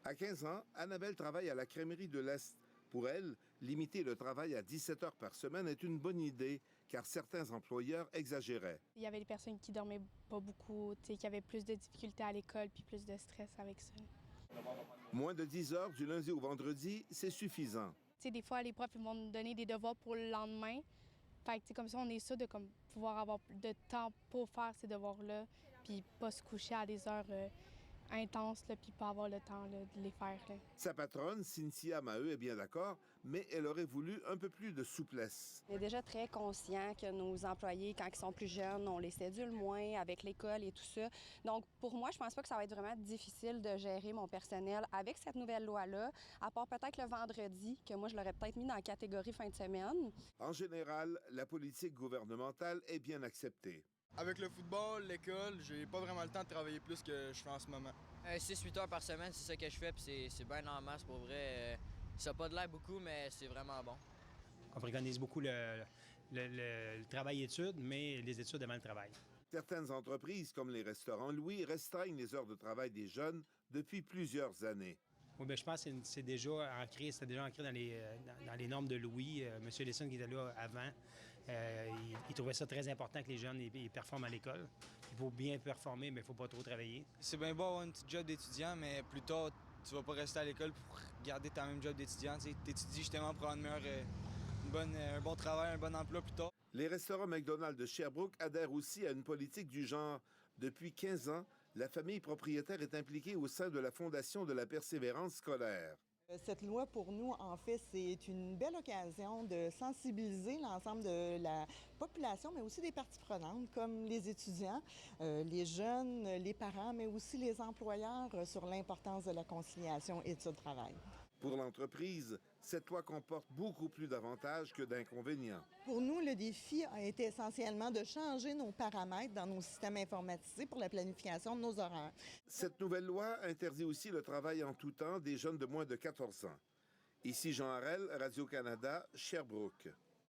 À 15 ans, Annabelle travaille à la crèmerie de l'Est. Pour elle, limiter le travail à 17 heures par semaine est une bonne idée, car certains employeurs exagéraient. Il y avait des personnes qui dormaient pas beaucoup, qui avaient plus de difficultés à l'école puis plus de stress avec ça. Moins de 10 heures du lundi au vendredi, c'est suffisant. Des fois, les profs ils vont nous donner des devoirs pour le lendemain. Fait que, comme ça, on est sûr de pouvoir avoir de temps pour faire ces devoirs-là, puis pas se coucher à des heures intenses, puis pas avoir le temps de les faire. Là. Sa patronne, Cynthia Maheu, est bien d'accord, mais elle aurait voulu un peu plus de souplesse. On est déjà très conscient que nos employés, quand ils sont plus jeunes, on les cédule moins avec l'école et tout ça. Donc, pour moi, je pense pas que ça va être vraiment difficile de gérer mon personnel avec cette nouvelle loi-là, à part peut-être le vendredi, que moi, je l'aurais peut-être mis dans la catégorie fin de semaine. En général, la politique gouvernementale est bien acceptée. Avec le football, l'école, j'ai pas vraiment le temps de travailler plus que je fais en ce moment. 6-8 heures par semaine, c'est ça que je fais, puis c'est bien en masse pour vrai. Ça n'a pas de l'air beaucoup, mais c'est vraiment bon. On préconise beaucoup le travail-études, mais les études avant le travail. Certaines entreprises, comme les restaurants Louis, restreignent les heures de travail des jeunes depuis plusieurs années. Oui, bien, je pense que c'était déjà ancré dans les normes de Louis. M. Lesson, qui était là avant, il trouvait ça très important que les jeunes ils performent à l'école. Il faut bien performer, mais il ne faut pas trop travailler. C'est bien beau avoir un petit job d'étudiant, mais plus tard, tu vas pas rester à l'école pour garder ton même job d'étudiant. Tu étudies justement pour avoir un bon travail, un bon emploi plus tard. Les restaurants McDonald's de Sherbrooke adhèrent aussi à une politique du genre. Depuis 15 ans, la famille propriétaire est impliquée au sein de la Fondation de la persévérance scolaire. Cette loi, pour nous, en fait, c'est une belle occasion de sensibiliser l'ensemble de la population, mais aussi des parties prenantes, comme les étudiants, les jeunes, les parents, mais aussi les employeurs sur l'importance de la conciliation études-travail. Pour l'entreprise, cette loi comporte beaucoup plus d'avantages que d'inconvénients. Pour nous, le défi a été essentiellement de changer nos paramètres dans nos systèmes informatisés pour la planification de nos horaires. Cette nouvelle loi interdit aussi le travail en tout temps des jeunes de moins de 14 ans. Ici Jean Harel, Radio-Canada, Sherbrooke.